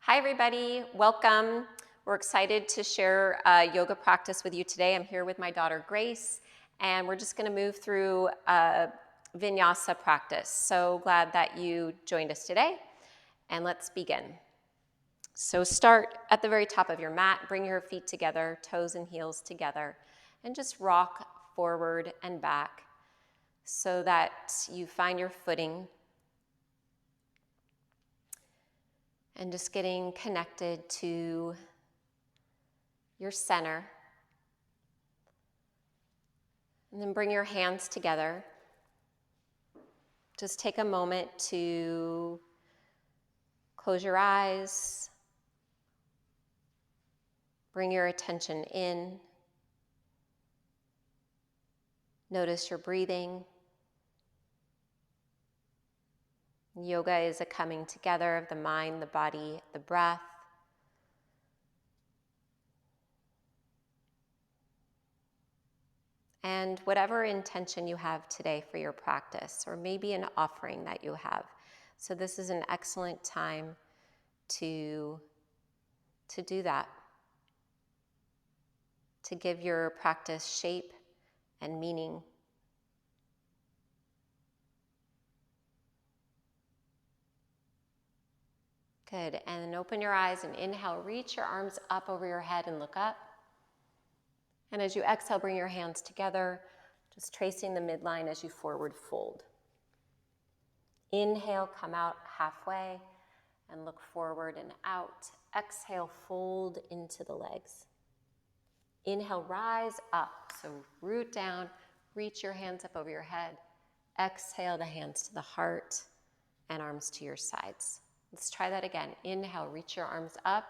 Hi, everybody. Welcome. We're excited to share a yoga practice with you today. I'm here with my daughter, Grace, and we're just going to move through a Vinyasa practice. So glad that you joined us today, and let's begin. So start at the very top of your mat. Bring your feet together, toes and heels together, and just rock forward and back so that you find your footing. And just getting connected to your center. And then bring your hands together. Just take a moment to close your eyes. Bring your attention in. Notice your breathing. Yoga is a coming together of the mind, the body, the breath. And whatever intention you have today for your practice, or maybe an offering that you have. So this is an excellent time to do that, to give your practice shape and meaning. Good, and then open your eyes and inhale, reach your arms up over your head and look up. And as you exhale, bring your hands together, just tracing the midline as you forward fold. Inhale, come out halfway and look forward and out. Exhale, fold into the legs. Inhale, rise up, so root down, reach your hands up over your head. Exhale, the hands to the heart and arms to your sides. Let's try that again. Inhale, reach your arms up.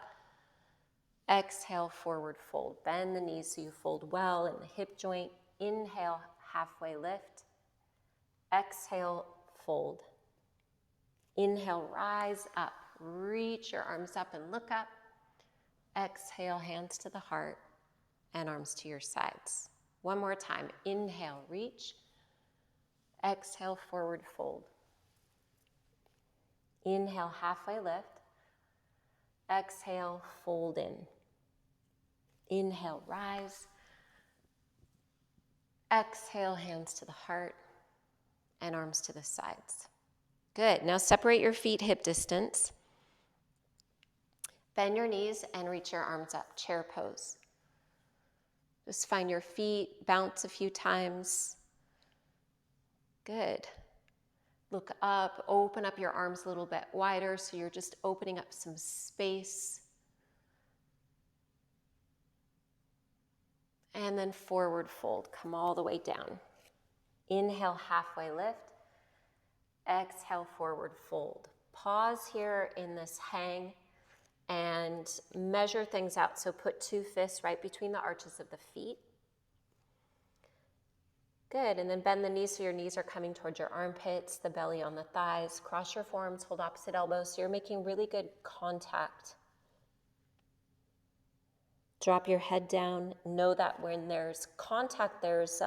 Exhale, forward fold. Bend the knees so you fold well in the hip joint. Inhale, halfway lift. Exhale, fold. Inhale, rise up. Reach your arms up and look up. Exhale, hands to the heart and arms to your sides. One more time. Inhale, reach. Exhale, forward fold. Inhale, halfway lift. Exhale, fold in. Inhale, rise. Exhale, hands to the heart and arms to the sides. Good. Now separate your feet hip distance. Bend your knees and reach your arms up, chair pose. Just find your feet, bounce a few times. Good. Look up, open up your arms a little bit wider so you're just opening up some space. And then forward fold, come all the way down. Inhale, halfway lift. Exhale, forward fold. Pause here in this hang and measure things out. So put two fists right between the arches of the feet. Good, and then bend the knees so your knees are coming towards your armpits, the belly on the thighs. Cross your forearms, hold opposite elbows so you're making really good contact. Drop your head down. Know that when there's contact, there's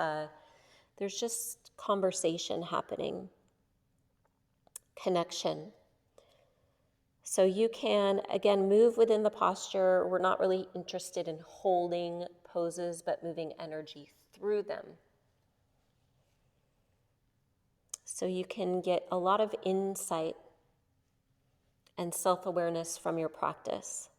just conversation happening, connection. So you can, again, move within the posture. We're not really interested in holding poses, but moving energy through them. So you can get a lot of insight and self-awareness from your practice.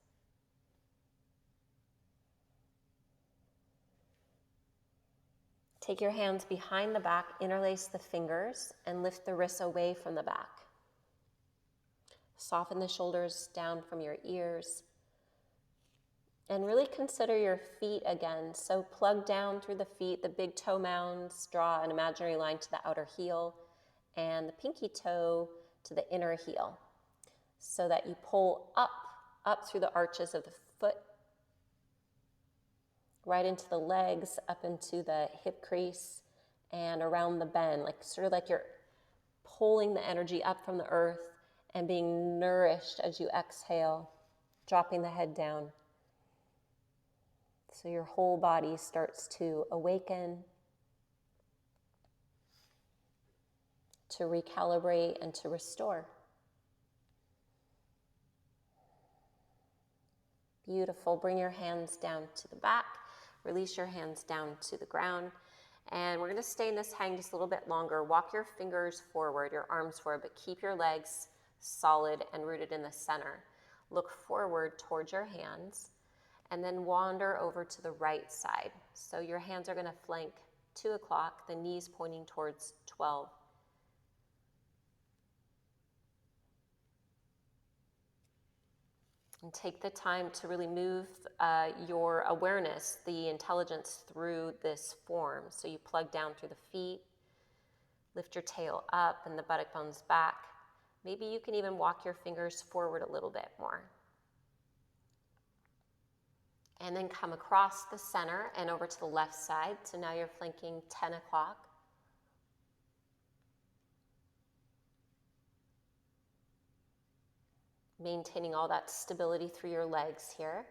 Take your hands behind the back, interlace the fingers, and lift the wrists away from the back. Soften the shoulders down from your ears. And really consider your feet again. So plug down through the feet, the big toe mounds, draw an imaginary line to the outer heel, and the pinky toe to the inner heel, so that you pull up through the arches of the foot, right into the legs, up into the hip crease, and around the bend, sort of like you're pulling the energy up from the earth and being nourished as you exhale, dropping the head down. So your whole body starts to awaken, to recalibrate, and to restore. Beautiful. Bring your hands down to the back. Release your hands down to the ground. And we're going to stay in this hang just a little bit longer. Walk your fingers forward, your arms forward, but keep your legs solid and rooted in the center. Look forward towards your hands and then wander over to the right side. So your hands are going to flank 2 o'clock, the knees pointing towards 12. And take the time to really move your awareness, the intelligence through this form. So you plug down through the feet, lift your tail up and the buttock bones back. Maybe you can even walk your fingers forward a little bit more. And then come across the center and over to the left side. So now you're flanking 10 o'clock. Maintaining all that stability through your legs here.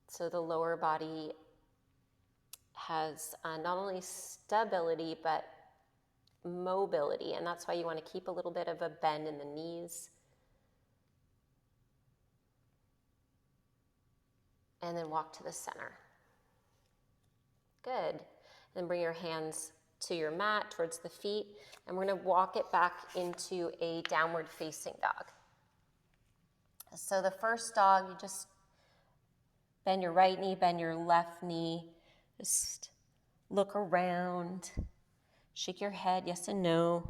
So the lower body has not only stability, but mobility. And that's why you want to keep a little bit of a bend in the knees. And then walk to the center. Good. Then bring your hands to your mat, towards the feet, and we're going to walk it back into a downward facing dog. So the first dog, you just bend your right knee, bend your left knee, just look around, shake your head, yes and no.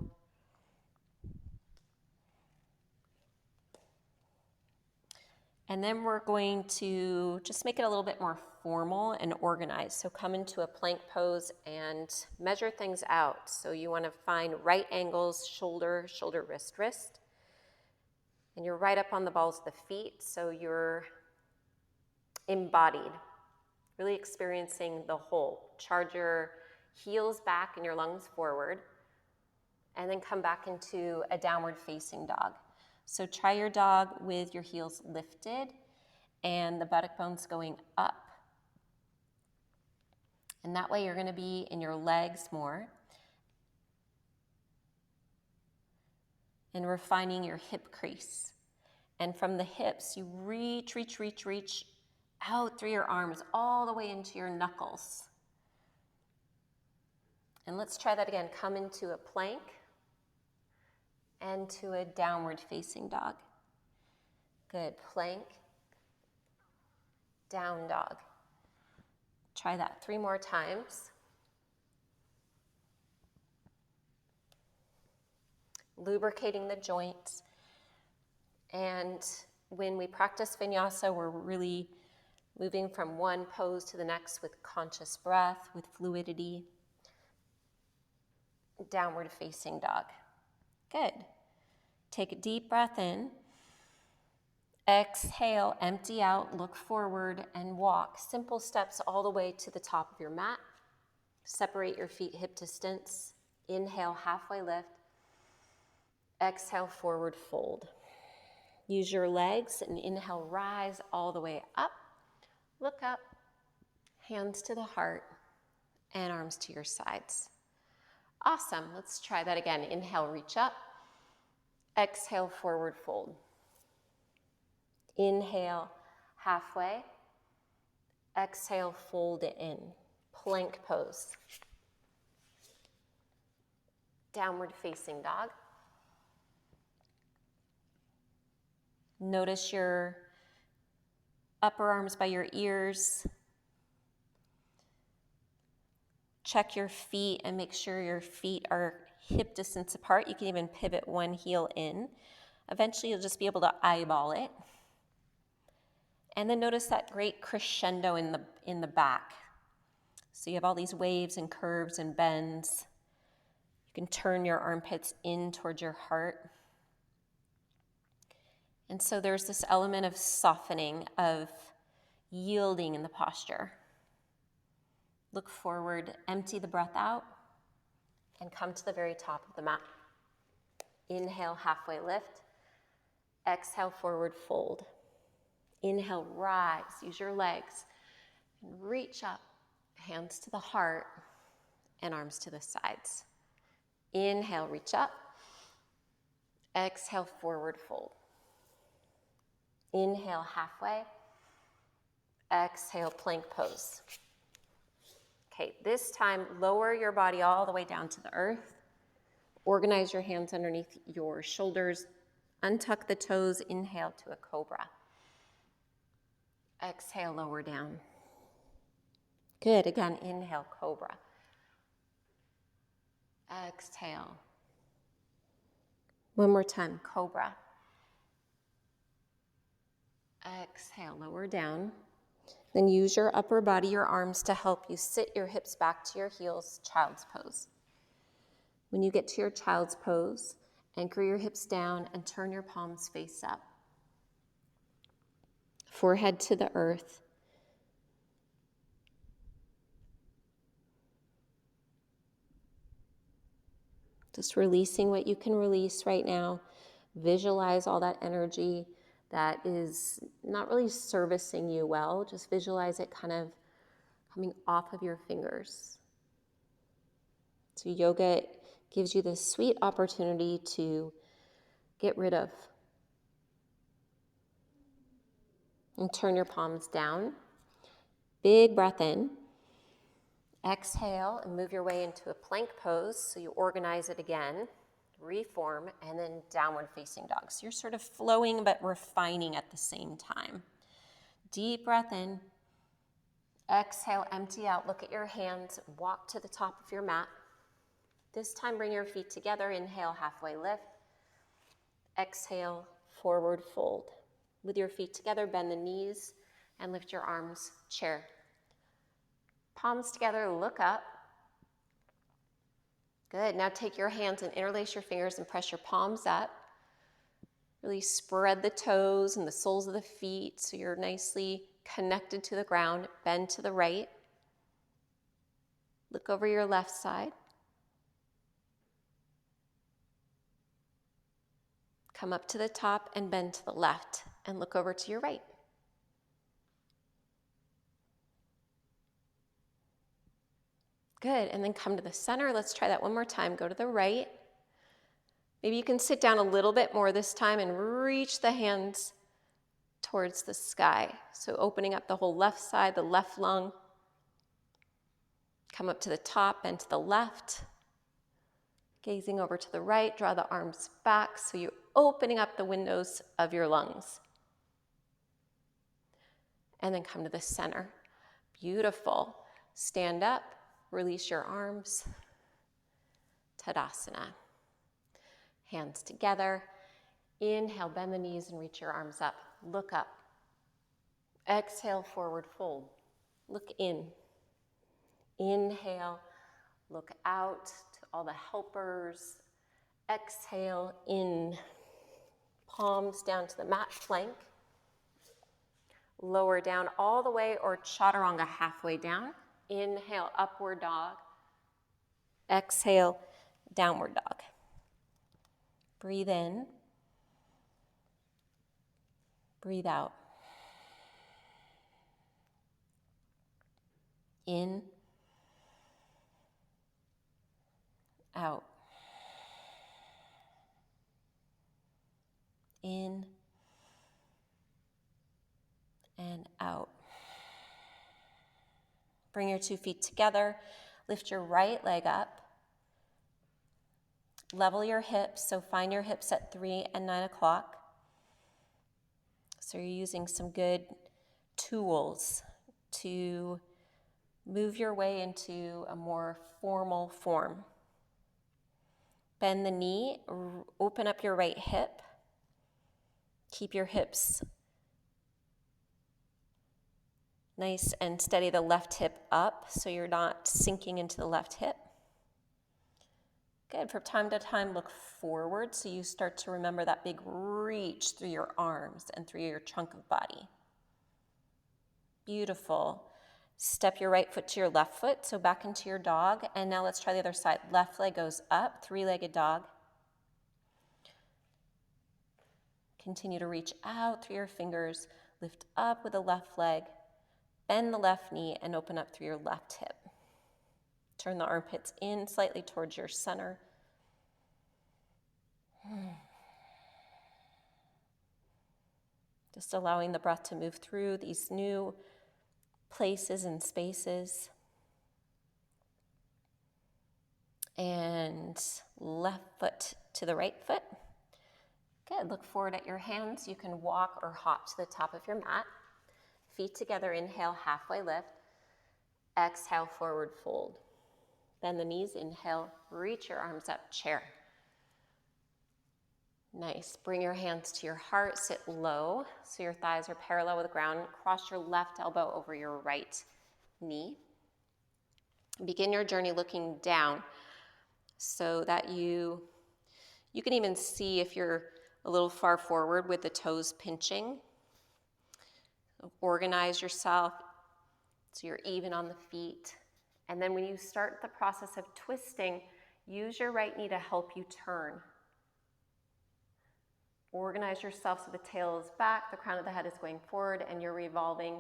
And then we're going to just make it a little bit more formal and organized. So come into a plank pose and measure things out. So you want to find right angles, shoulder, shoulder, wrist, wrist. And you're right up on the balls of the feet, so you're embodied, really experiencing the whole. Charge your heels back and your lungs forward, and then come back into a downward facing dog. So try your dog with your heels lifted and the buttock bones going up. And that way you're going to be in your legs more. And refining your hip crease. And from the hips, you reach out through your arms all the way into your knuckles. And let's try that again. Come into a plank and to a downward facing dog. Good. Plank, down dog. Try that 3 more times. Lubricating the joints. And when we practice Vinyasa, we're really moving from one pose to the next with conscious breath, with fluidity. Downward facing dog. Good. Take a deep breath in. Exhale, empty out, look forward, and walk. Simple steps all the way to the top of your mat. Separate your feet hip distance. Inhale, halfway lift. Exhale, forward fold. Use your legs and inhale, rise all the way up. Look up, hands to the heart, and arms to your sides. Awesome. Let's try that again. Inhale, reach up. Exhale, forward fold. Inhale, halfway. Exhale, fold it in. Plank pose. Downward facing dog. Notice your upper arms by your ears. Check your feet and make sure your feet are hip distance apart. You can even pivot one heel in. Eventually, you'll just be able to eyeball it. And then notice that great crescendo in the back. So you have all these waves and curves and bends. You can turn your armpits in towards your heart. And so there's this element of softening, of yielding in the posture. Look forward, empty the breath out, and come to the very top of the mat. Inhale, halfway lift. Exhale, forward fold. Inhale, rise, use your legs, and reach up, hands to the heart, and arms to the sides. Inhale, reach up. Exhale, forward fold. Inhale, halfway. Exhale, plank pose. Okay, this time, lower your body all the way down to the earth. Organize your hands underneath your shoulders. Untuck the toes. Inhale to a cobra. Exhale, lower down. Good. Again, inhale, cobra. Exhale. One more time, cobra. Exhale, lower down. Then use your upper body, your arms to help you sit your hips back to your heels, child's pose. When you get to your child's pose, anchor your hips down and turn your palms face up. Forehead to the earth. Just releasing what you can release right now. Visualize all that energy that is not really servicing you well. Just visualize it kind of coming off of your fingers. So yoga gives you this sweet opportunity to get rid of. And turn your palms down. Big breath in. Exhale and move your way into a plank pose. So you organize it again, reform, and then downward facing dog. So you're sort of flowing but refining at the same time. Deep breath in. Exhale, empty out. Look at your hands. Walk to the top of your mat. This time, bring your feet together. Inhale, halfway lift. Exhale, forward fold. With your feet together, bend the knees and lift your arms, chair. Palms together, look up. Good. Now take your hands and interlace your fingers and press your palms up. Really spread the toes and the soles of the feet so you're nicely connected to the ground. Bend to the right. Look over your left side. Come up to the top and bend to the left and look over to your right. Good, and then come to the center. Let's try that one more time. Go to the right. Maybe you can sit down a little bit more this time and reach the hands towards the sky. So opening up the whole left side, the left lung. Come up to the top, bend to the left. Gazing over to the right, draw the arms back so you're opening up the windows of your lungs. And then come to the center. Beautiful. Stand up, release your arms. Tadasana. Hands together. Inhale, bend the knees and reach your arms up. Look up. Exhale, forward fold. Look in. Inhale, look out to all the helpers. Exhale, in. Palms down to the mat plank. Lower down all the way or chaturanga halfway down. Inhale, upward dog. Exhale, downward dog. Breathe in. Breathe out. In. Out. In. And out. Bring your 2 feet together. Lift your right leg up. Level your hips, so find your hips at 3 and 9 o'clock. So you're using some good tools to move your way into a more formal form. Bend the knee, open up your right hip. Keep your hips nice and steady, the left hip up so you're not sinking into the left hip. Good. From time to time, look forward so you start to remember that big reach through your arms and through your chunk of body. Beautiful. Step your right foot to your left foot, so back into your dog. And now let's try the other side. Left leg goes up, 3-legged dog. Continue to reach out through your fingers. Lift up with the left leg. Bend the left knee and open up through your left hip. Turn the armpits in slightly towards your center. Just allowing the breath to move through these new places and spaces. And left foot to the right foot. Good, look forward at your hands. You can walk or hop to the top of your mat. Feet together, inhale, halfway lift. Exhale, forward fold. Bend the knees, inhale, reach your arms up, chair. Nice, bring your hands to your heart, sit low so your thighs are parallel with the ground. Cross your left elbow over your right knee. Begin your journey looking down so that you can even see if you're a little far forward with the toes pinching. Organize yourself so you're even on the feet. And then when you start the process of twisting, use your right knee to help you turn. Organize yourself so the tail is back, the crown of the head is going forward, and you're revolving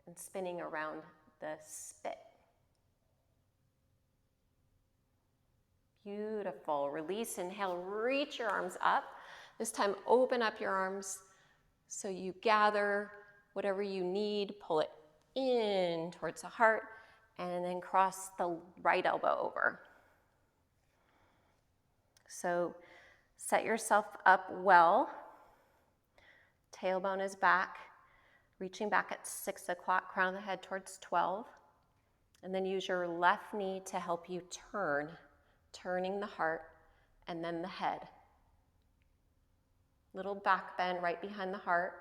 and spinning around the spit. Beautiful. Release, inhale, reach your arms up. This time, open up your arms so you gather whatever you need, pull it in towards the heart, and then cross the right elbow over. So set yourself up well. Tailbone is back, reaching back at 6 o'clock, crown of the head towards 12. And then use your left knee to help you turn, turning the heart and then the head. Little back bend right behind the heart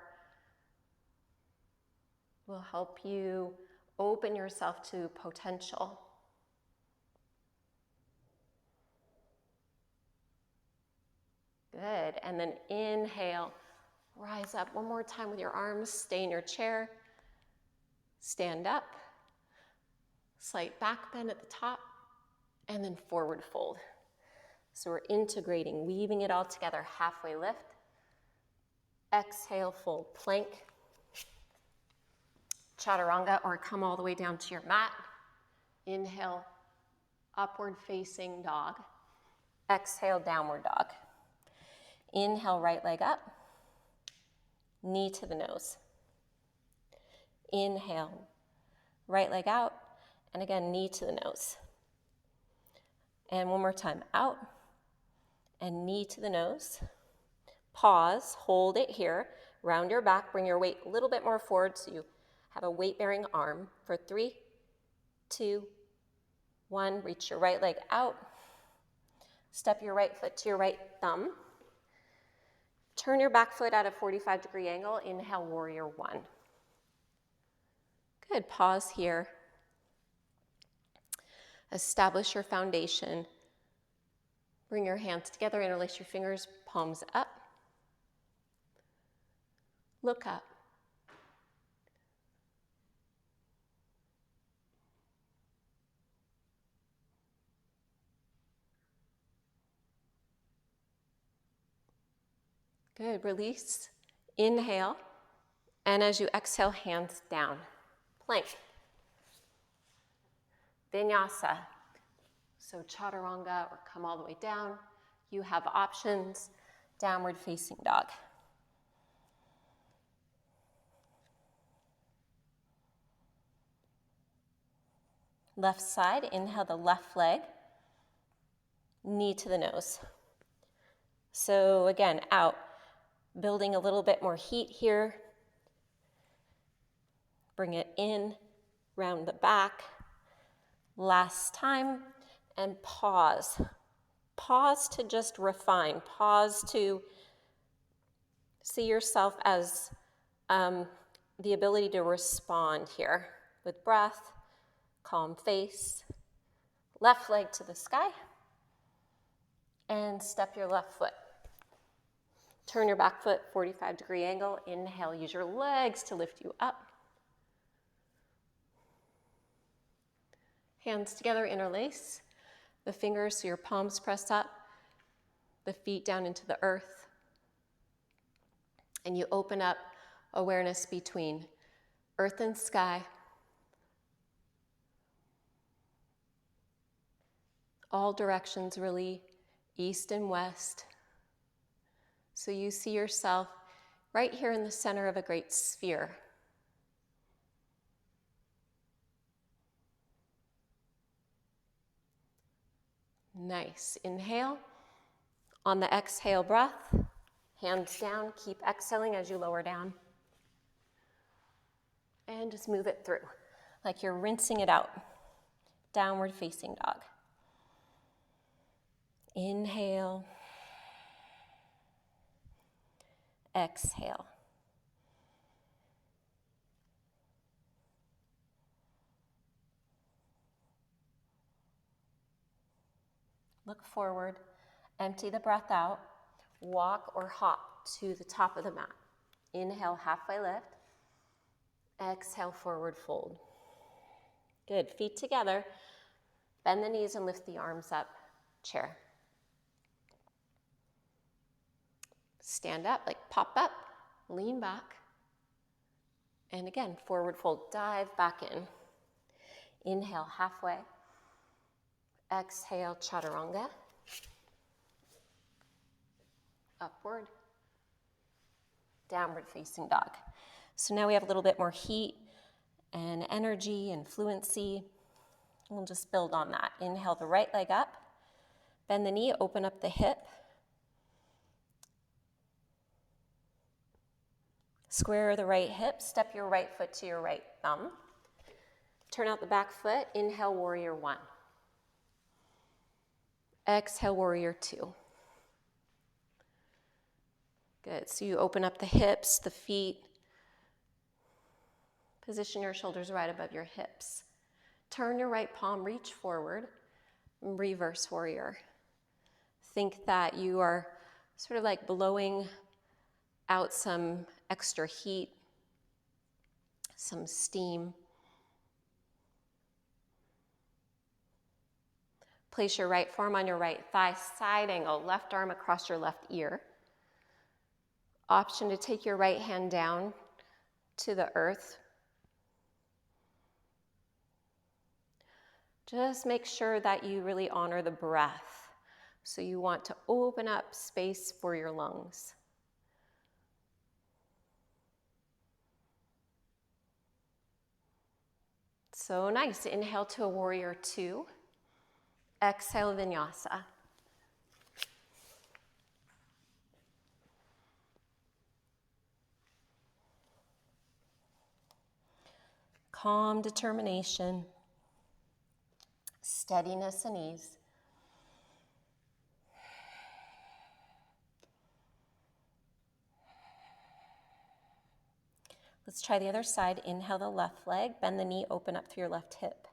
will help you open yourself to potential. Good, and then inhale, rise up one more time with your arms, stay in your chair, stand up, slight back bend at the top, and then forward fold. So we're integrating, weaving it all together, halfway lift, exhale, fold, plank, chaturanga, or come all the way down to your mat. Inhale, upward facing dog. Exhale, downward dog. Inhale, right leg up, knee to the nose. Inhale, right leg out, and again, knee to the nose. And one more time, out, and knee to the nose. Pause, hold it here, round your back, bring your weight a little bit more forward so you have a weight-bearing arm for 3, 2, 1. Reach your right leg out. Step your right foot to your right thumb. Turn your back foot at a 45-degree angle. Inhale, warrior 1. Good, pause here. Establish your foundation. Bring your hands together, interlace your fingers, palms up. Look up. Good, release, inhale, and as you exhale, hands down. Plank. Vinyasa. So chaturanga or come all the way down. You have options. Downward facing dog. Left side, inhale the left leg, knee to the nose. So again, out. Building a little bit more heat here. Bring it in, round the back. Last time, and pause. Pause to just refine. Pause to see yourself as the ability to respond here with breath, calm face, left leg to the sky, and step your left foot. Turn your back foot, 45-degree angle. Inhale, use your legs to lift you up. Hands together, interlace. The fingers so your palms press up. The feet down into the earth. And you open up awareness between earth and sky. All directions really, east and west. So you see yourself right here in the center of a great sphere. Nice. Inhale. On the exhale breath, hands down. Keep exhaling as you lower down. And just move it through, like you're rinsing it out. Downward facing dog. Inhale. Exhale. Look forward, empty the breath out, walk or hop to the top of the mat. Inhale, halfway lift. Exhale, forward fold. Good, feet together. Bend the knees and lift the arms up, chair. Stand up, like pop up, lean back. And again, forward fold, dive back in. Inhale, halfway. Exhale, chaturanga. Upward. Downward facing dog. So now we have a little bit more heat and energy and fluency. We'll just build on that. Inhale the right leg up. Bend the knee, open up the hip. Square the right hip, step your right foot to your right thumb. Turn out the back foot, inhale, warrior one. Exhale, warrior two. Good, so you open up the hips, the feet. Position your shoulders right above your hips. Turn your right palm, reach forward, reverse warrior. Think that you are sort of like blowing out some extra heat, some steam. Place your right forearm on your right thigh, side angle, left arm across your left ear. Option to take your right hand down to the earth. Just make sure that you really honor the breath. So you want to open up space for your lungs. So nice. Inhale to a warrior two. Exhale, Vinyasa. Calm determination, steadiness and ease. Let's try the other side. Inhale the left leg, bend the knee, open up through your left hip.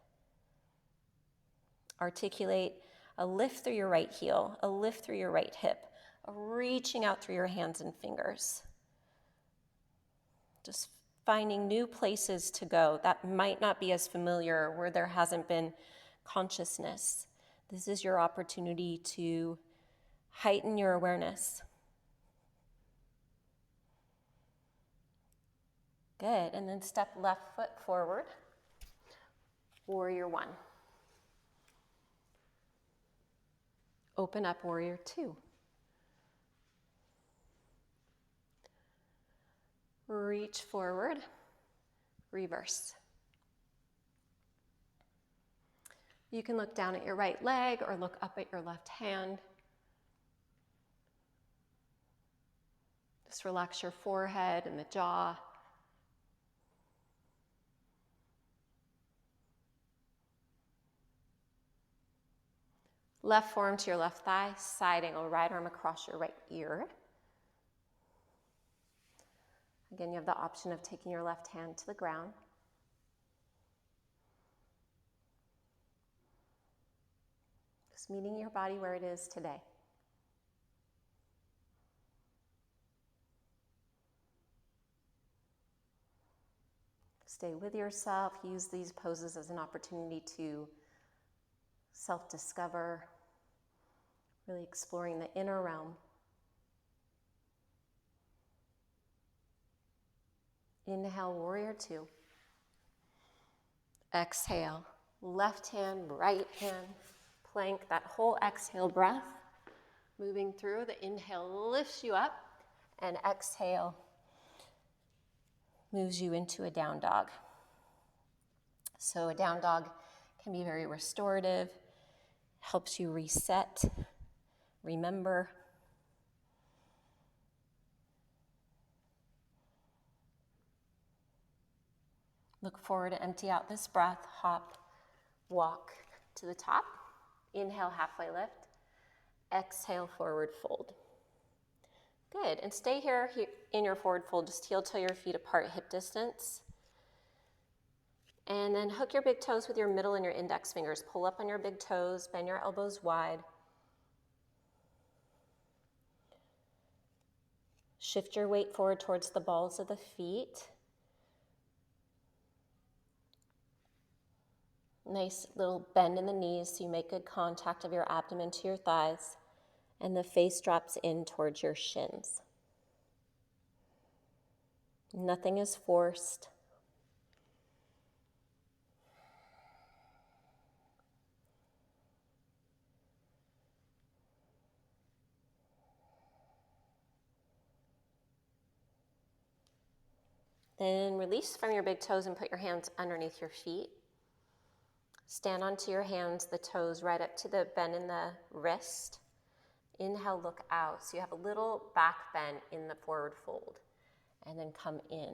Articulate a lift through your right heel, a lift through your right hip, a reaching out through your hands and fingers. Just finding new places to go that might not be as familiar, where there hasn't been consciousness. This is your opportunity to heighten your awareness. Good, and then step left foot forward, warrior one. Open up, warrior two. Reach forward, reverse. You can look down at your right leg or look up at your left hand. Just relax your forehead and the jaw. Left forearm to your left thigh, side angle, right arm across your right ear. Again, you have the option of taking your left hand to the ground. Just meeting your body where it is today. Stay with yourself. Use these poses as an opportunity to self-discover, really exploring the inner realm. Inhale, warrior two. Exhale, left hand, right hand, plank, that whole exhale breath. Moving through, the inhale lifts you up, and exhale, moves you into a down dog. So a down dog can be very restorative, helps you reset, remember. Look forward to empty out this breath, hop, walk to the top. Inhale, halfway lift. Exhale, forward fold. Good, and stay here in your forward fold. Just heel toe your feet apart, hip distance. And then hook your big toes with your middle and your index fingers. Pull up on your big toes, bend your elbows wide. Shift your weight forward towards the balls of the feet. Nice little bend in the knees so you make good contact of your abdomen to your thighs, and the face drops in towards your shins. Nothing is forced. Then release from your big toes and put your hands underneath your feet. Stand onto your hands, the toes right up to the bend in the wrist. Inhale, look out. So you have a little back bend in the forward fold. And then come in.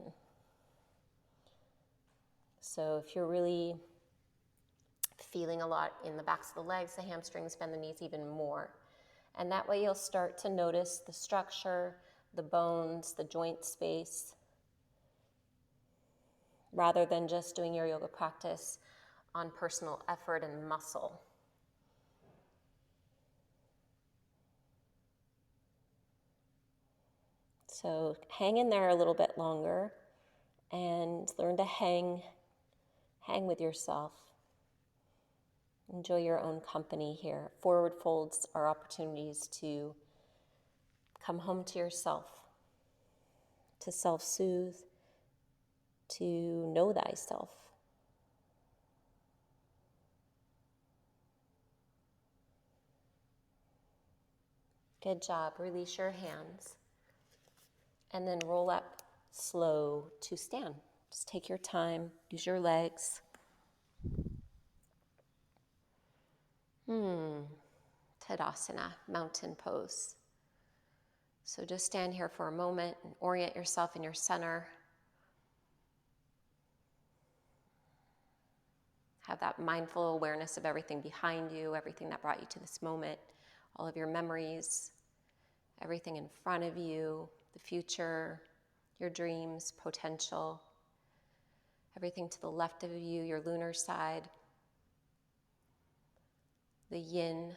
So if you're really feeling a lot in the backs of the legs, the hamstrings, bend the knees even more. And that way you'll start to notice the structure, the bones, the joint space, rather than just doing your yoga practice on personal effort and muscle. So hang in there a little bit longer and learn to hang with yourself. Enjoy your own company here. Forward folds are opportunities to come home to yourself, to self-soothe, to know thyself. Good job. Release your hands. And then roll up slow to stand. Just take your time. Use your legs. Tadasana, mountain pose. So just stand here for a moment and orient yourself in your center. Have that mindful awareness of everything behind you, everything that brought you to this moment, all of your memories, everything in front of you, the future, your dreams, potential, everything to the left of you, your lunar side, the yin,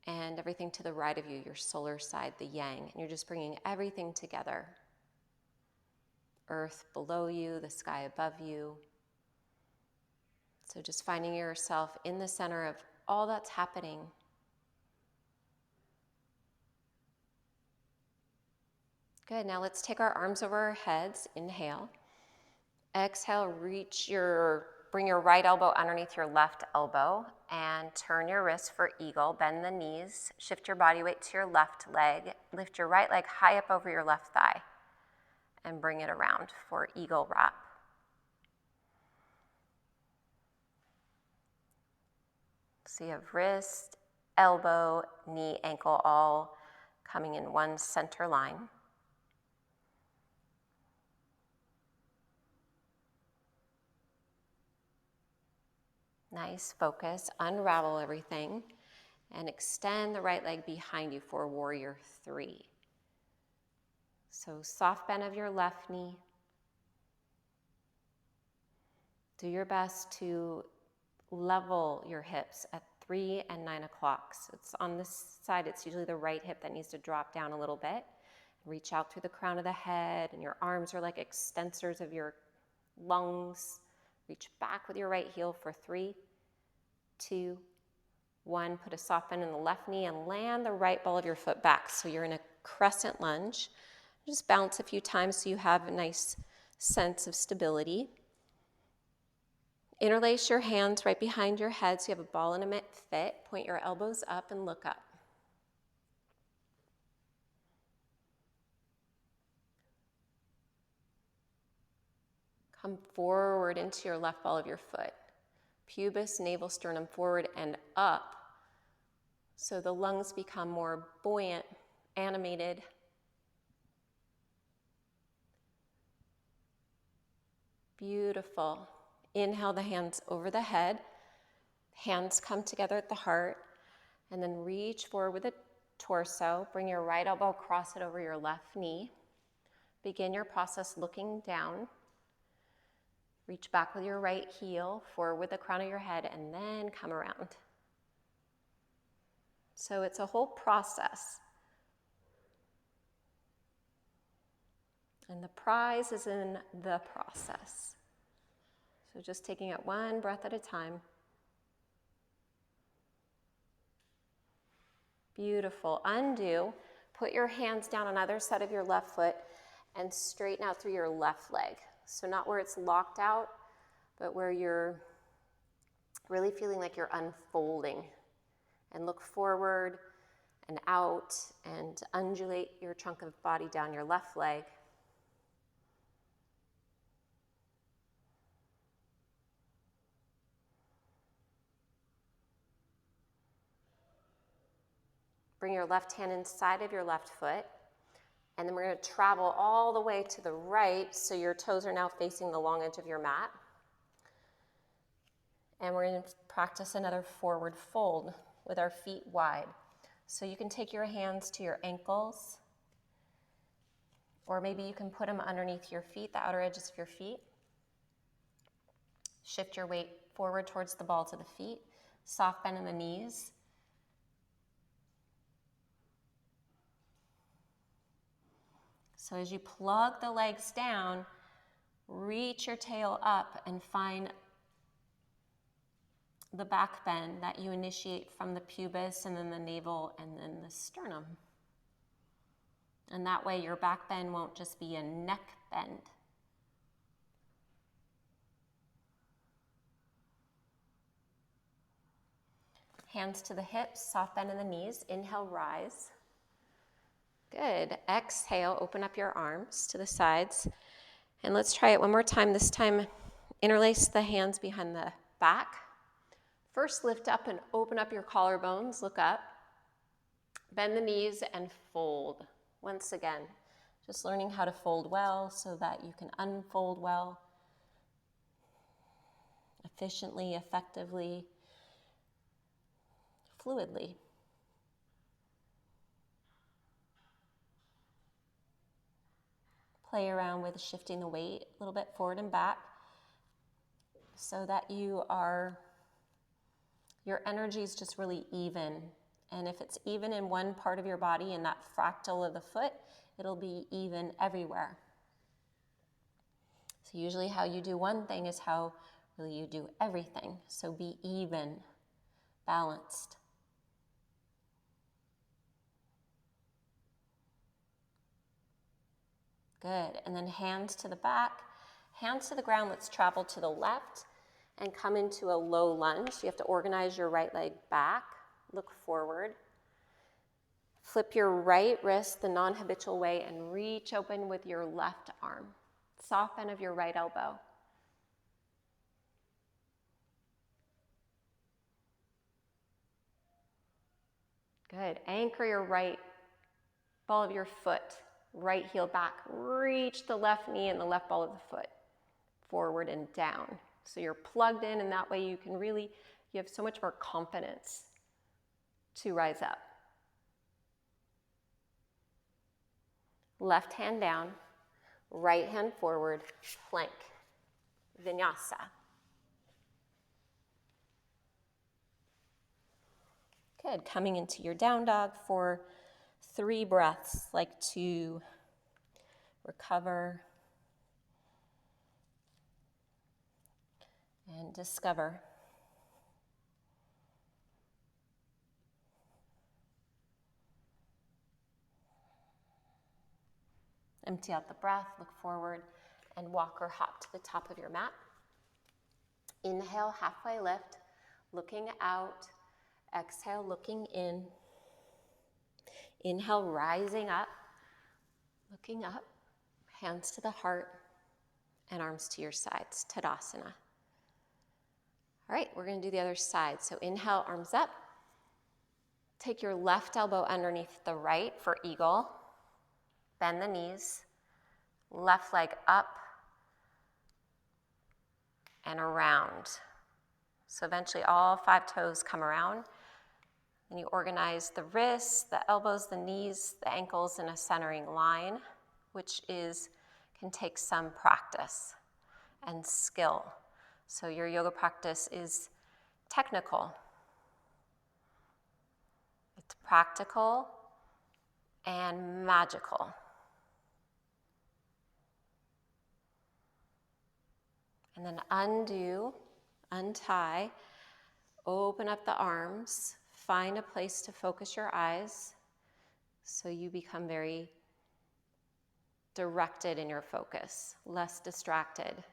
and everything to the right of you, your solar side, the yang. And you're just bringing everything together. Earth below you, the sky above you. So just finding yourself in the center of all that's happening. Good, now let's take our arms over our heads. Inhale. Exhale, bring your right elbow underneath your left elbow and turn your wrist for eagle. Bend the knees, shift your body weight to your left leg. Lift your right leg high up over your left thigh and bring it around for eagle wrap. So you have wrist, elbow, knee, ankle all coming in one center line. Nice, focus, unravel everything, and extend the right leg behind you for warrior 3. So soft bend of your left knee. Do your best to level your hips at 3 and 9 o'clock. So it's on this side, it's usually the right hip that needs to drop down a little bit. Reach out through the crown of the head, and your arms are like extensors of your lungs. Reach back with your right heel for 3, 2, 1. Put a soft bend in the left knee and land the right ball of your foot back. So you're in a crescent lunge. Just bounce a few times so you have a nice sense of stability. Interlace your hands right behind your head so you have a ball and a mitt fit. Point your elbows up and look up. Come forward into your left ball of your foot. Pubis, navel, sternum forward and up. So the lungs become more buoyant, animated. Beautiful. Inhale the hands over the head. Hands come together at the heart. And then reach forward with the torso. Bring your right elbow, cross it over your left knee. Begin your process looking down. Reach back with your right heel, forward with the crown of your head, and then come around. So it's a whole process. And the prize is in the process. So just taking it one breath at a time. Beautiful. Undo. Put your hands down on either side of your left foot and straighten out through your left leg. So not where it's locked out, but where you're really feeling like you're unfolding. And look forward and out and undulate your trunk of body down your left leg. Bring your left hand inside of your left foot. And then we're going to travel all the way to the right, so your toes are now facing the long edge of your mat. And we're going to practice another forward fold with our feet wide. So you can take your hands to your ankles, or maybe you can put them underneath your feet, the outer edges of your feet. Shift your weight forward towards the balls of the feet. Soft bend in the knees. So as you plug the legs down, reach your tail up and find the back bend that you initiate from the pubis and then the navel and then the sternum. And that way your back bend won't just be a neck bend. Hands to the hips, soft bend in the knees. Inhale, rise. Good. Exhale, open up your arms to the sides. And let's try it one more time. This time, interlace the hands behind the back. First, lift up and open up your collarbones. Look up. Bend the knees and fold. Once again, just learning how to fold well so that you can unfold well, efficiently, effectively, fluidly. Play around with shifting the weight a little bit forward and back so that your energy is just really even. And if it's even in one part of your body, in that fractal of the foot, it'll be even everywhere. So usually how you do one thing is how really you do everything. So be even, balanced. Good. And then hands to the back, hands to the ground. Let's travel to the left and come into a low lunge. You have to organize your right leg back. Look forward. Flip your right wrist the non-habitual way and reach open with your left arm. Soft bend of your right elbow. Good. Anchor your right ball of your foot. Right heel back. Reach the left knee and the left ball of the foot forward and down. So you're plugged in, and that way you have so much more confidence to rise up. Left hand down, right hand forward, plank, Vinyasa. Good, coming into your down dog for 3 breaths, like to recover and discover. Empty out the breath, look forward, and walk or hop to the top of your mat. Inhale, halfway lift, looking out. Exhale, looking in. Inhale, rising up, looking up, hands to the heart, and arms to your sides, Tadasana. All right, we're gonna do the other side. So inhale, arms up. Take your left elbow underneath the right for eagle. Bend the knees. Left leg up and around. So eventually all 5 toes come around. And you organize the wrists, the elbows, the knees, the ankles in a centering line, which can take some practice and skill. So your yoga practice is technical. It's practical and magical. And then untie, open up the arms, find a place to focus your eyes so you become very directed in your focus, less distracted.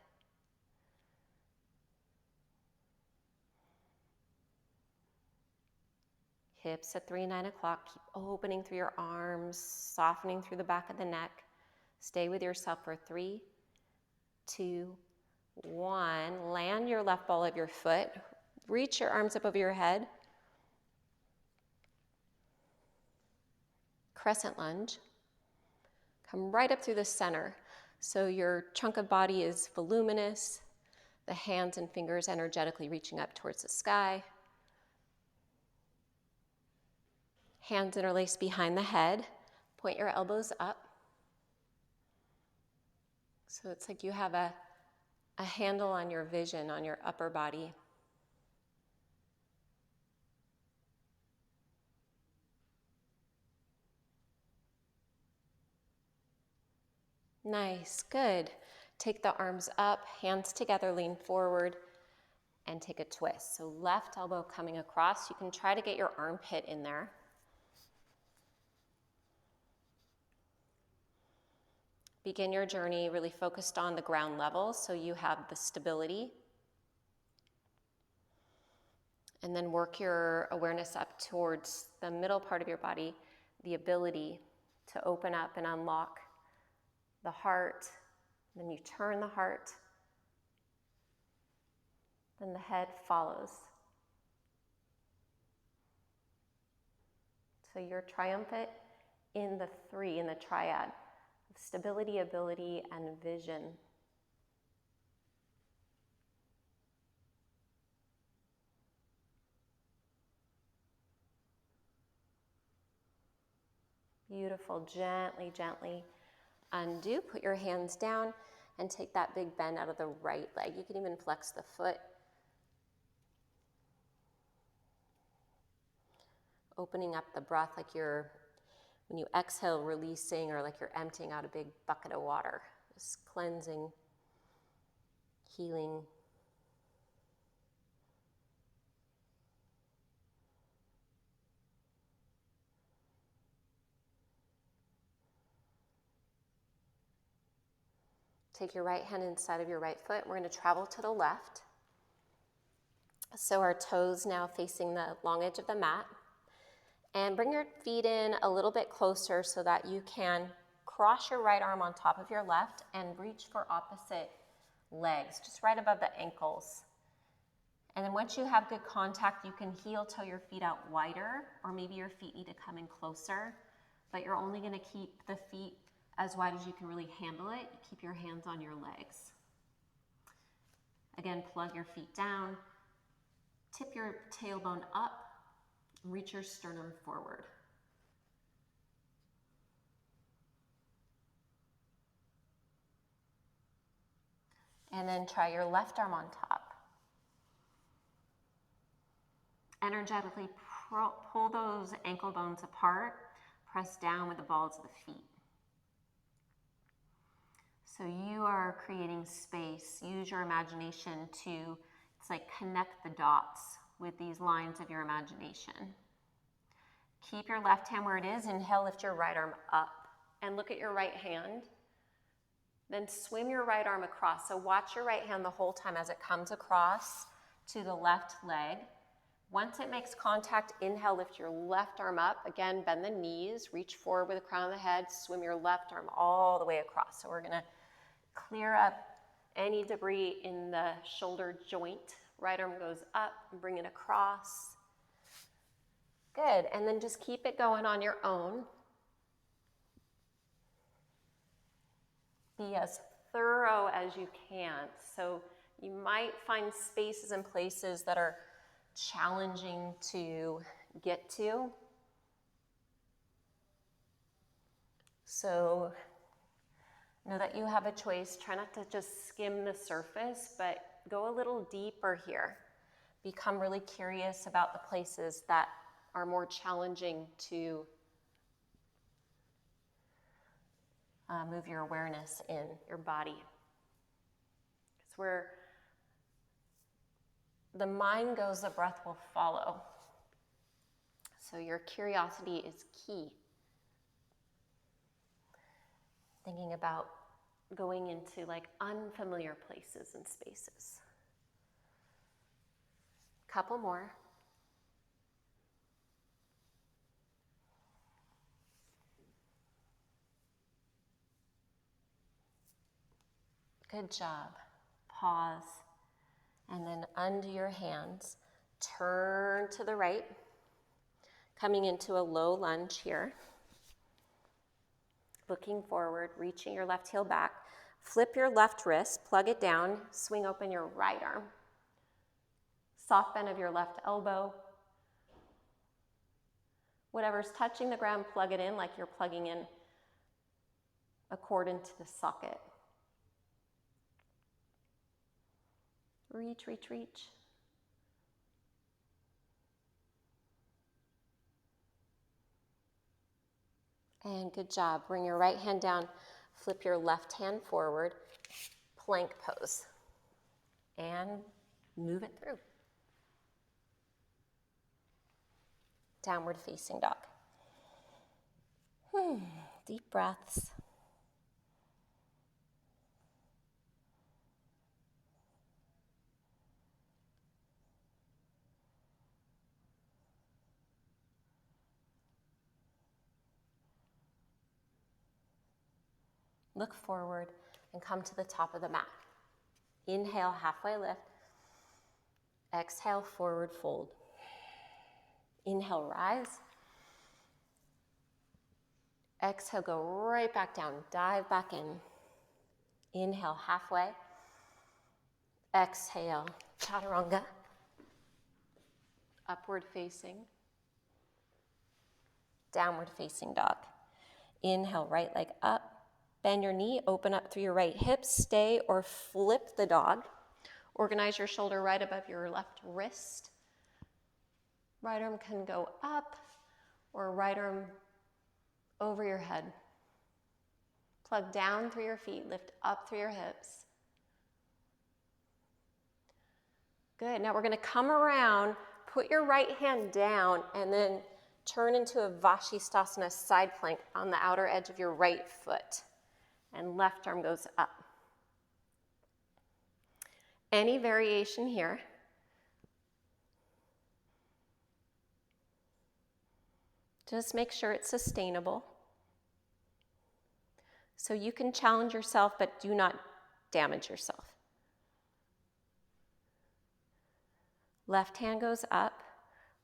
Hips at 3, 9 o'clock. Keep opening through your arms, softening through the back of the neck. Stay with yourself for 3, 2, 1. Land your left ball of your foot. Reach your arms up over your head. Crescent Lunge. Come right up through the center. So your chunk of body is voluminous. The hands and fingers energetically reaching up towards the sky. Hands interlaced behind the head. Point your elbows up. So it's like you have a handle on your vision, on your upper body. Nice, good. Take the arms up, hands together, lean forward, and take a twist. So left elbow coming across. You can try to get your armpit in there. Begin your journey really focused on the ground level so you have the stability. And then work your awareness up towards the middle part of your body, the ability to open up and unlock the heart. Then you turn the heart. Then the head follows. So you're triumphant in the 3, in the triad. Stability, ability, and vision. Beautiful. Gently, gently undo. Put your hands down and take that big bend out of the right leg. You can even flex the foot. Opening up the breath like when you exhale, releasing, or like you're emptying out a big bucket of water. Just cleansing, healing. Take your right hand inside of your right foot. We're going to travel to the left. So our toes now facing the long edge of the mat. And bring your feet in a little bit closer so that you can cross your right arm on top of your left and reach for opposite legs, just right above the ankles. And then once you have good contact, you can heel toe your feet out wider, or maybe your feet need to come in closer, but you're only going to keep the feet as wide as you can really handle it. Keep your hands on your legs. Again, plug your feet down, tip your tailbone up, reach your sternum forward. And then try your left arm on top. Energetically pull those ankle bones apart, press down with the balls of the feet. So you are creating space. Use your imagination to, it's like connect the dots with these lines of your imagination. Keep your left hand where it is. Inhale, lift your right arm up and look at your right hand. Then swim your right arm across. So watch your right hand the whole time as it comes across to the left leg. Once it makes contact, inhale, lift your left arm up. Again, bend the knees, reach forward with the crown of the head, swim your left arm all the way across. So we're gonna clear up any debris in the shoulder joint. Right arm goes up, bring it across. Good, and then just keep it going on your own. Be as thorough as you can. So you might find spaces and places that are challenging to get to. So know that you have a choice. Try not to just skim the surface, but go a little deeper here. Become really curious about the places that are more challenging to move your awareness in your body. It's where the mind goes, the breath will follow. So your curiosity is key. Thinking about going into like unfamiliar places and spaces. Couple more. Good job. Pause. And then undo your hands. Turn to the right. Coming into a low lunge here. Looking forward, reaching your left heel back. Flip your left wrist, plug it down, swing open your right arm. Soft bend of your left elbow. Whatever's touching the ground, plug it in like you're plugging in a cord into the socket. Reach, reach, reach. And good job. Bring your right hand down, flip your left hand forward, plank pose. And move it through. Downward facing dog. Deep breaths. Look forward and come to the top of the mat. Inhale, halfway lift. Exhale, forward fold. Inhale, rise. Exhale, go right back down. Dive back in. Inhale, halfway. Exhale, chaturanga. Upward facing. Downward facing dog. Inhale, right leg up. Bend your knee, open up through your right hip, stay or flip the dog. Organize your shoulder right above your left wrist. Right arm can go up or right arm over your head. Plug down through your feet, lift up through your hips. Good, now we're gonna come around, put your right hand down and then turn into a Vashisthasana side plank on the outer edge of your right foot. And left arm goes up. Any variation here. Just make sure it's sustainable. So you can challenge yourself, but do not damage yourself. Left hand goes up,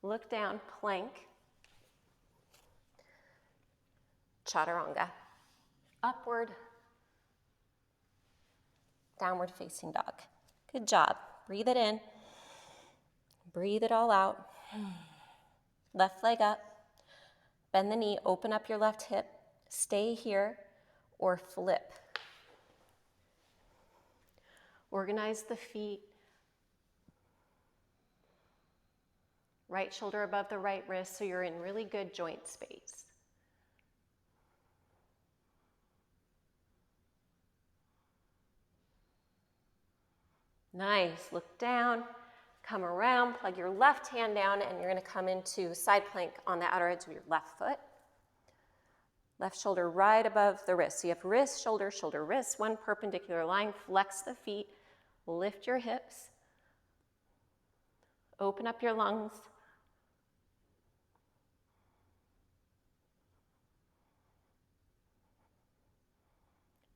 look down, plank, chaturanga, upward, downward facing dog. Good job. Breathe it in. Breathe it all out. Left leg up. Bend the knee, open up your left hip. Stay here or flip. Organize the feet. Right shoulder above the right wrist so you're in really good joint space. Nice, look down, come around, plug your left hand down, and you're gonna come into side plank on the outer edge of your left foot. Left shoulder right above the wrist. So you have wrist, shoulder, shoulder, wrist, one perpendicular line. Flex the feet, lift your hips, open up your lungs.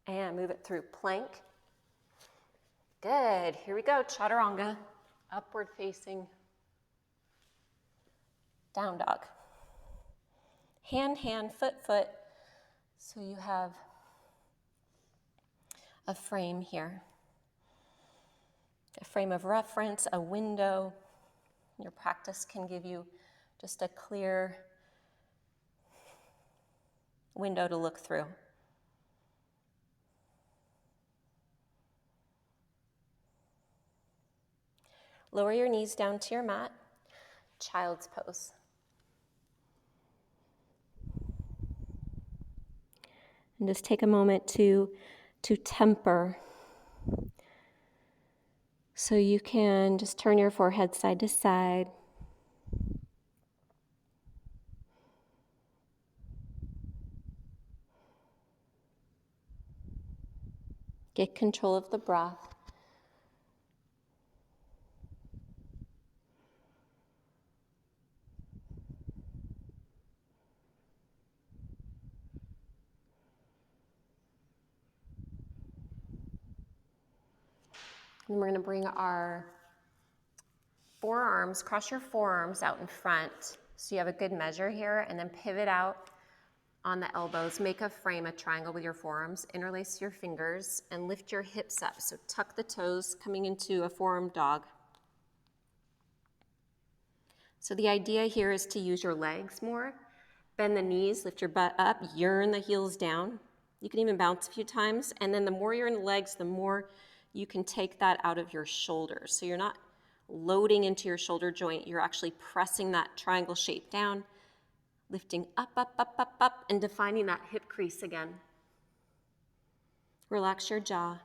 And move it through plank, Good. Here we go. Chaturanga. Upward facing down dog. Hand, hand, foot, foot. So you have a frame here. A frame of reference, a window. Your practice can give you just a clear window to look through. Lower your knees down to your mat. Child's pose. And just take a moment to temper. So you can just turn your forehead side to side. Get control of the breath. And we're going to bring our forearms, cross your forearms out in front so you have a good measure here, and then pivot out on the elbows. Make a frame, a triangle with your forearms. Interlace your fingers and lift your hips up. So tuck the toes, coming into a forearm dog. So the idea here is to use your legs more. Bend the knees, lift your butt up, yearn the heels down. You can even bounce a few times. And then the more you're in the legs, the more you can take that out of your shoulders. So you're not loading into your shoulder joint. You're actually pressing that triangle shape down, lifting up, up, up, up, up, and defining that hip crease again. Relax your jaw.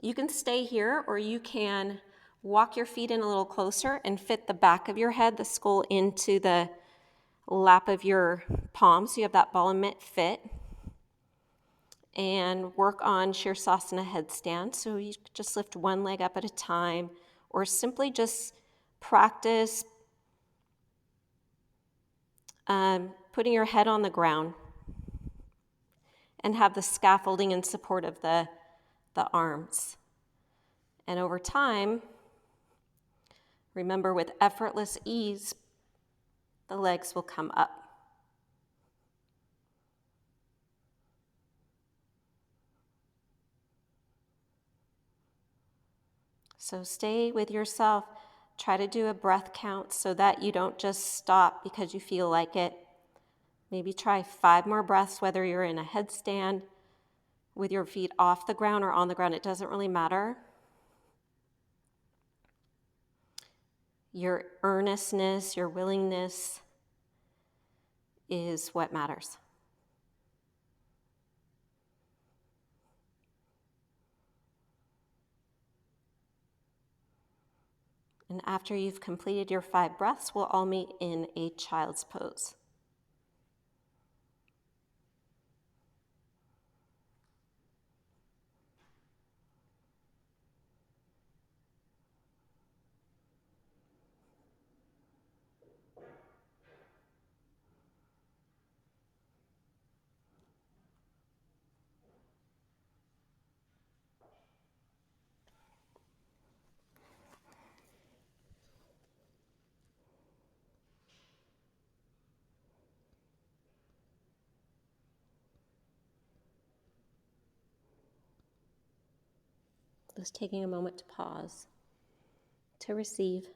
You can stay here, or you can walk your feet in a little closer and fit the back of your head, the skull, into the lap of your palm, so you have that ball and mitt fit. And work on Savasana headstand. So you just lift one leg up at a time, or simply just practice putting your head on the ground and have the scaffolding in support of the arms. And over time, remember, with effortless ease, the legs will come up. So stay with yourself. Try to do a breath count so that you don't just stop because you feel like it. Maybe try 5 more breaths, whether you're in a headstand with your feet off the ground or on the ground. It doesn't really matter. Your earnestness, your willingness is what matters. And after you've completed your 5 breaths, we'll all meet in a child's pose. Just taking a moment to pause, to receive.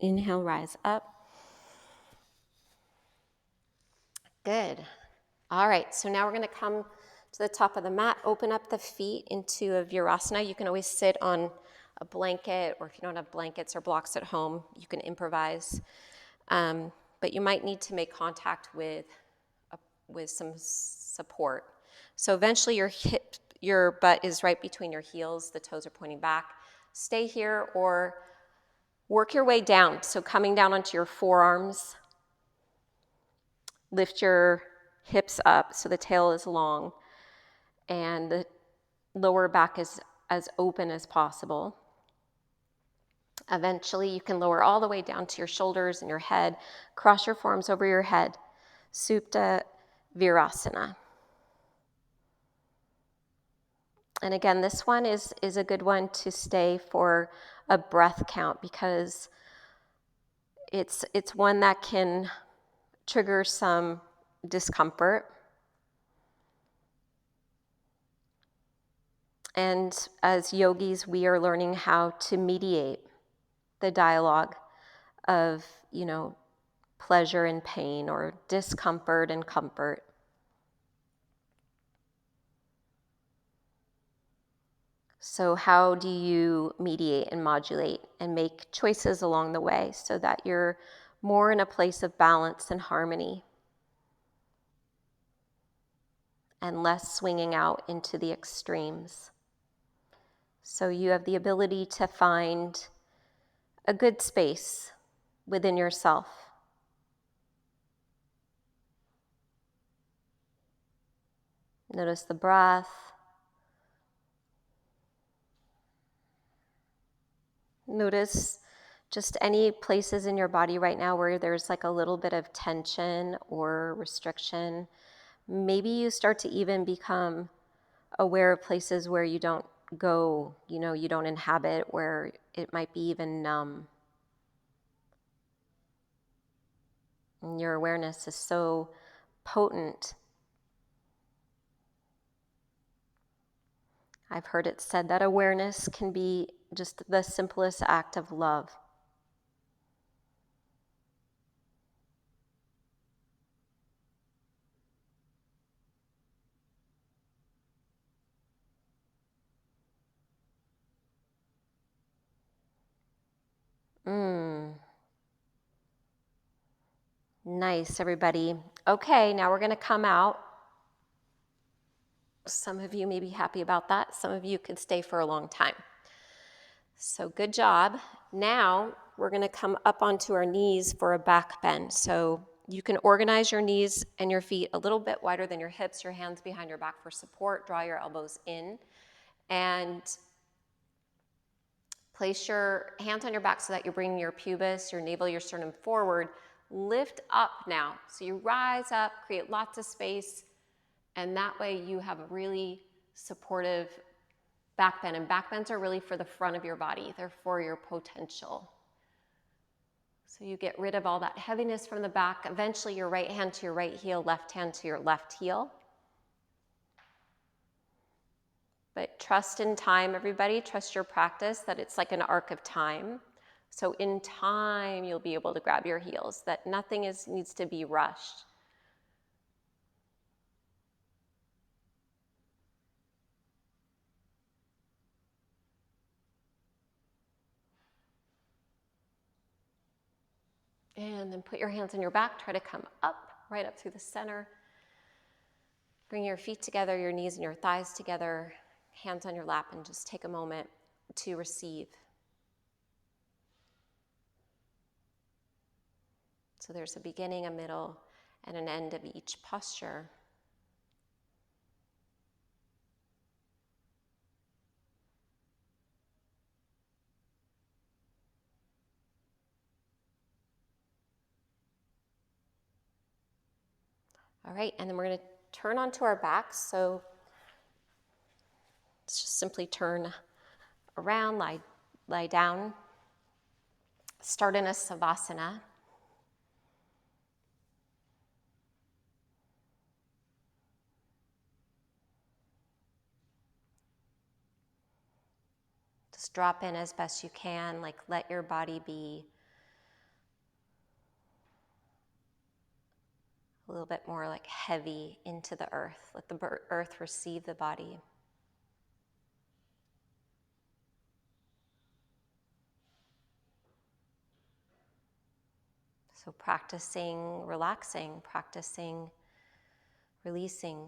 Inhale, rise up. Good. All right, so now we're going to come to the top of the mat, open up the feet into a Virasana. You can always sit on a blanket, or if you don't have blankets or blocks at home, you can improvise. But you might need to make contact with some support. So eventually your butt is right between your heels, the toes are pointing back. Stay here or work your way down. So coming down onto your forearms, lift your hips up so the tail is long and the lower back is as open as possible. Eventually, you can lower all the way down to your shoulders and your head. Cross your forearms over your head. Supta Virasana. And again, this one is a good one to stay for a breath count because it's one that can trigger some discomfort. And as yogis, we are learning how to mediate the dialogue of, pleasure and pain, or discomfort and comfort. So how do you mediate and modulate and make choices along the way so that you're more in a place of balance and harmony and less swinging out into the extremes? So you have the ability to find a good space within yourself. Notice the breath. Notice just any places in your body right now where there's like a little bit of tension or restriction. Maybe you start to even become aware of places where you don't go, you don't inhabit, where it might be even numb. And your awareness is so potent. I've heard it said that awareness can be just the simplest act of love. Nice, everybody. Okay, now we're going to come out. Some of you may be happy about that. Some of you could stay for a long time. So good job. Now we're going to come up onto our knees for a back bend. So you can organize your knees and your feet a little bit wider than your hips, your hands behind your back for support. Draw your elbows in and place your hands on your back so that you're bringing your pubis, your navel, your sternum forward. Lift up now. So you rise up, create lots of space, and that way you have a really supportive back bend. And back bends are really for the front of your body. They're for your potential. So you get rid of all that heaviness from the back. Eventually your right hand to your right heel, left hand to your left heel. But trust in time, everybody. Trust your practice that it's like an arc of time. So in time, you'll be able to grab your heels, that nothing needs to be rushed. And then put your hands on your back. Try to come up, right up through the center. Bring your feet together, your knees and your thighs together, hands on your lap, and just take a moment to receive. So there's a beginning, a middle, and an end of each posture. All right, and then we're going to turn onto our backs. So let's just simply turn around, lie down. Start in a Savasana. Just drop in as best you can, like let your body be a little bit more like heavy into the earth. Let the earth receive the body. So practicing relaxing, practicing releasing.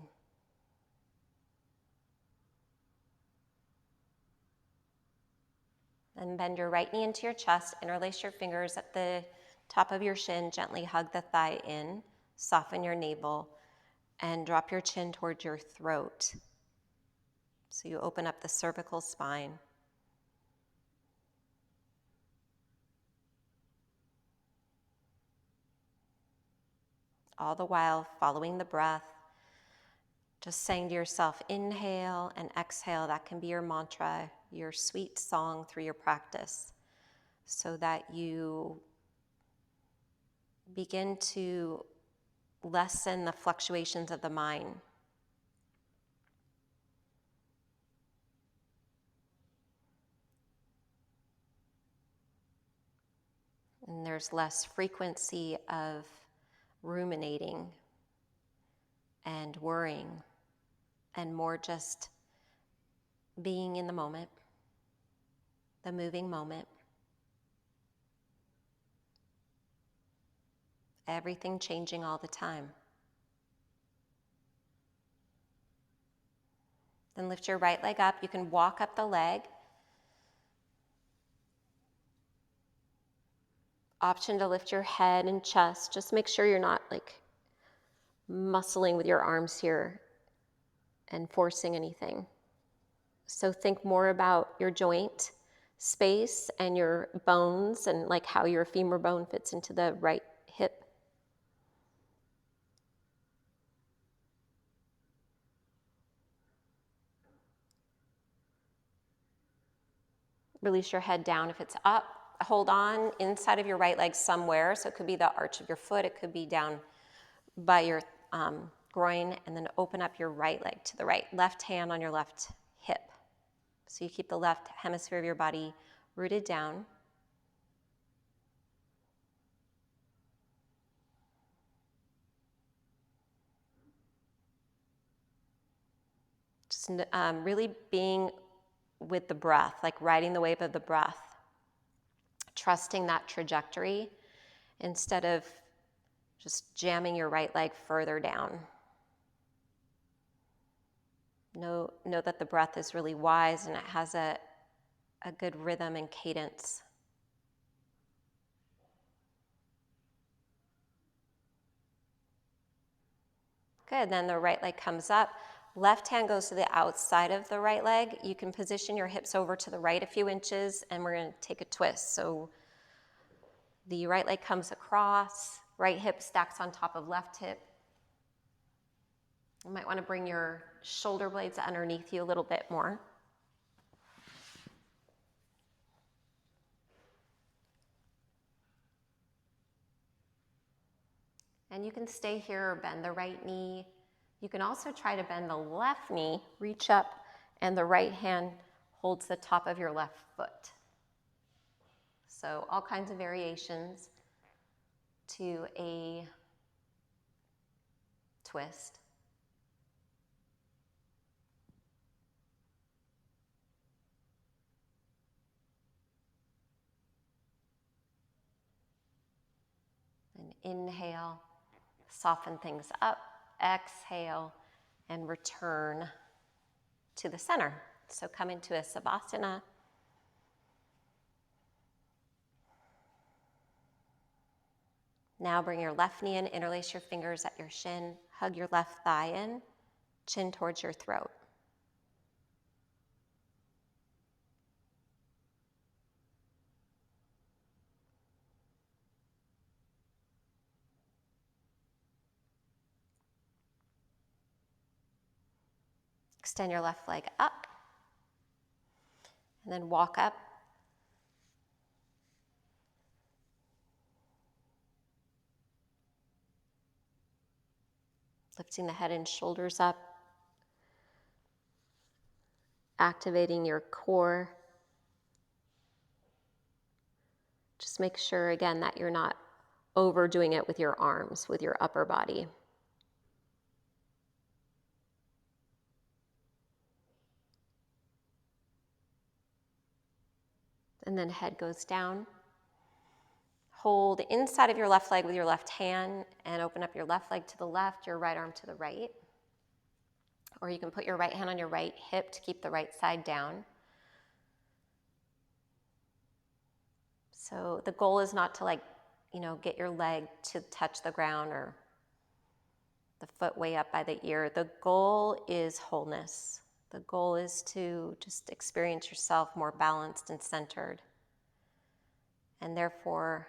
Then bend your right knee into your chest, interlace your fingers at the top of your shin, gently hug the thigh in, soften your navel, and drop your chin towards your throat. So you open up the cervical spine. all the while following the breath. Just saying to yourself, inhale and exhale. That can be your mantra, your sweet song through your practice, so that you begin to lessen the fluctuations of the mind. And there's less frequency of ruminating and worrying, and more just being in the moment, the moving moment. Everything changing all the time. Then lift your right leg up. You can walk up the leg. Option to lift your head and chest. Just make sure you're not like muscling with your arms here and forcing anything. So think more about your joint space and your bones and like how your femur bone fits into the right hip. Release your head down. If it's up, hold on inside of your right leg somewhere. So it could be the arch of your foot. It could be down by your groin, and then open up your right leg to the right. Left hand on your left hip. So you keep the left hemisphere of your body rooted down. Just really being with the breath, like riding the wave of the breath. Trusting that trajectory instead of just jamming your right leg further down. Know that the breath is really wise and it has a good rhythm and cadence. Good, then the right leg comes up. Left hand goes to the outside of the right leg. You can position your hips over to the right a few inches, and we're going to take a twist. So the right leg comes across, right hip stacks on top of left hip. You might want to bring your shoulder blades underneath you a little bit more. And you can stay here or bend the right knee. You can also try to bend the left knee, reach up, and the right hand holds the top of your left foot. So all kinds of variations to a twist. And inhale, soften things up, exhale, and return to the center. So come into a Savasana. Now bring your left knee in, interlace your fingers at your shin, hug your left thigh in, chin towards your throat. Extend your left leg up, and then walk up. Lifting the head and shoulders up, activating your core. Just make sure, again, that you're not overdoing it with your arms, with your upper body. And then head goes down. Hold inside of your left leg with your left hand and open up your left leg to the left, your right arm to the right. Or you can put your right hand on your right hip to keep the right side down. So the goal is not to get your leg to touch the ground or the foot way up by the ear. The goal is wholeness. The goal is to just experience yourself more balanced and centered. And therefore,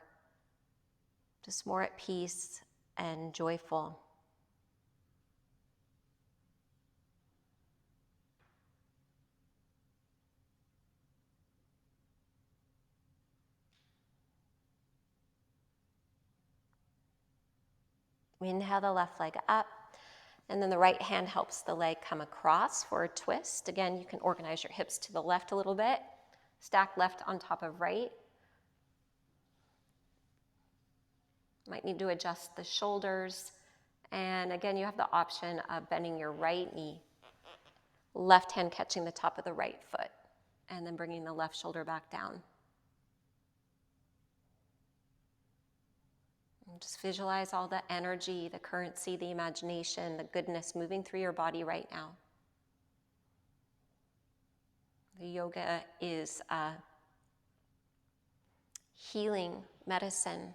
just more at peace and joyful. Inhale the left leg up, and then the right hand helps the leg come across for a twist. Again, you can organize your hips to the left a little bit. Stack left on top of right. Might need to adjust the shoulders. And again, you have the option of bending your right knee, left hand catching the top of the right foot, and then bringing the left shoulder back down. And just visualize all the energy, the currency, the imagination, the goodness moving through your body right now. The yoga is a healing medicine.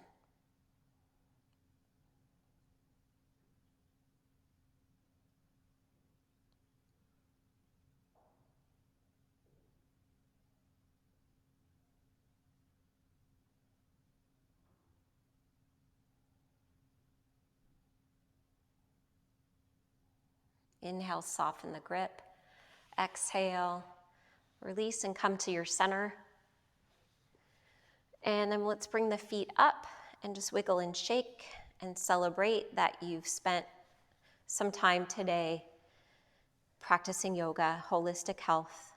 Inhale, soften the grip. Exhale, release and come to your center. And then let's bring the feet up and just wiggle and shake and celebrate that you've spent some time today practicing yoga, holistic health.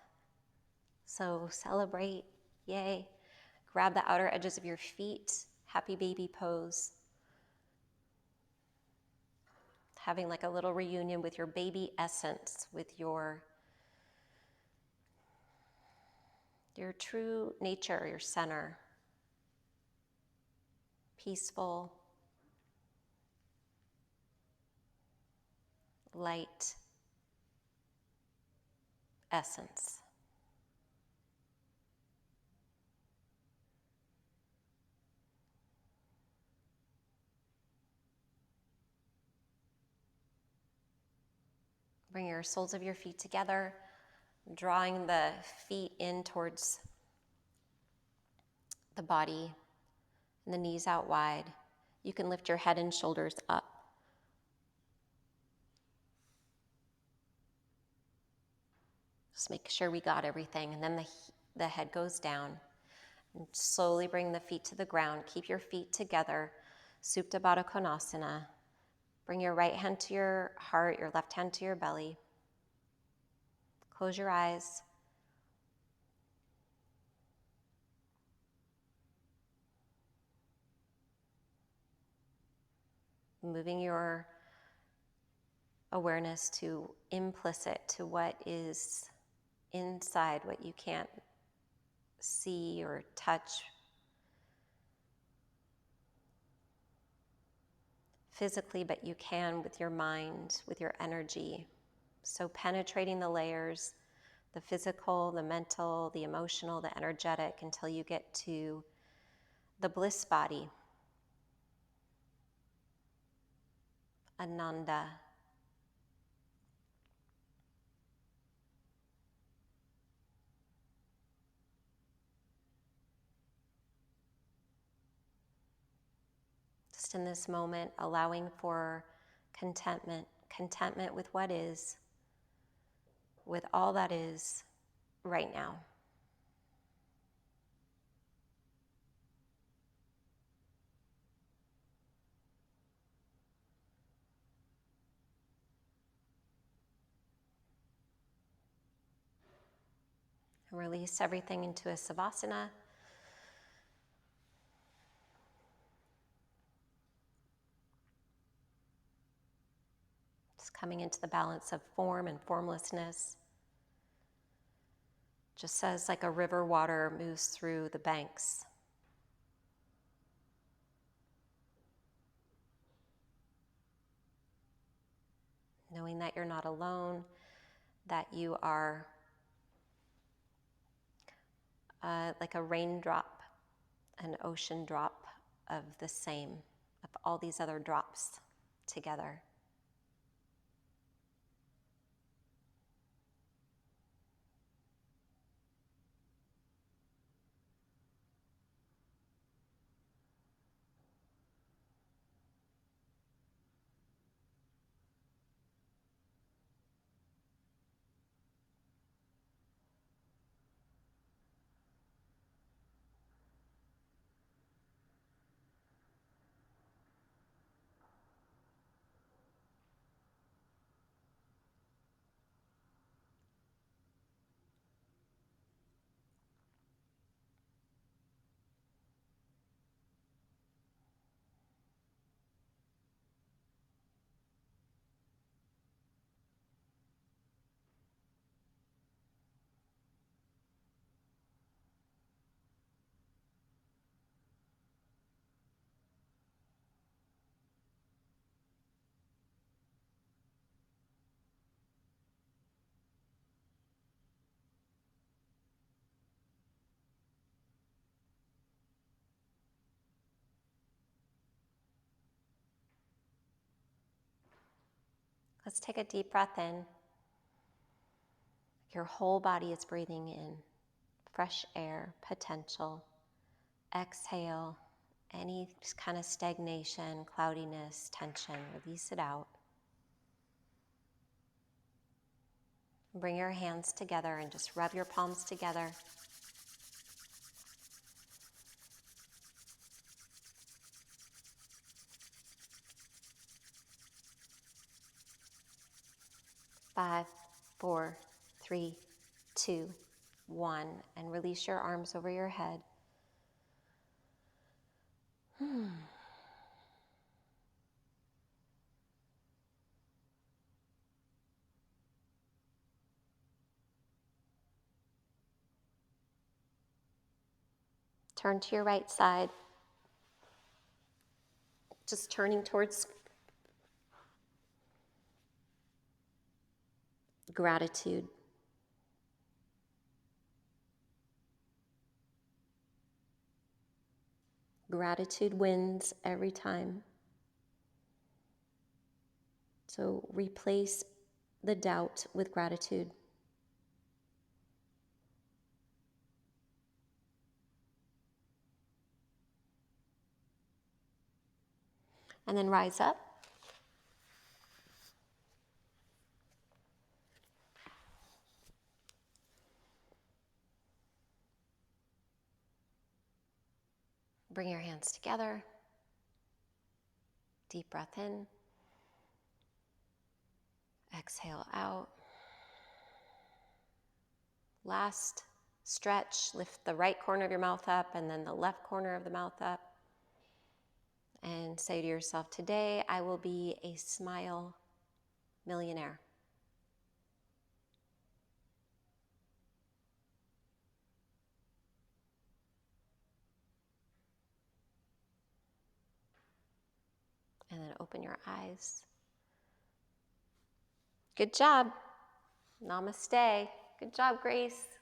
So celebrate, yay. Grab the outer edges of your feet, happy baby pose. Having like a little reunion with your baby essence, with your true nature, your center. Peaceful, light essence. Bring your soles of your feet together, drawing the feet in towards the body and the knees out wide. You can lift your head and shoulders up. Just make sure we got everything. And then the head goes down. And slowly bring the feet to the ground. Keep your feet together. Supta Baddha Konasana. Bring your right hand to your heart, your left hand to your belly. Close your eyes. Moving your awareness to implicit, to what is inside, what you can't see or touch physically, but you can with your mind, with your energy. So penetrating the layers, the physical, the mental, the emotional, the energetic, until you get to the bliss body, Ananda. Just in this moment, allowing for contentment with what is, with all that is right now. And release everything into a Savasana. Just coming into the balance of form and formlessness. Just as like a river water moves through the banks. Knowing that you're not alone, that you are like a raindrop, an ocean drop of the same, of all these other drops together. Let's take a deep breath in. Your whole body is breathing in fresh air, potential. Exhale, any just kind of stagnation, cloudiness, tension, release it out. Bring your hands together and just rub your palms together. Five, 4, 3, 2, 1, and release your arms over your head. Turn to your right side, just turning towards gratitude. Gratitude wins every time. So replace the doubt with gratitude. And then rise up. Bring your hands together. Deep breath in. Exhale out. Last stretch. Lift the right corner of your mouth up and then the left corner of the mouth up. And say to yourself, today I will be a smile millionaire. And then open your eyes. Good job. Namaste. Good job, Grace.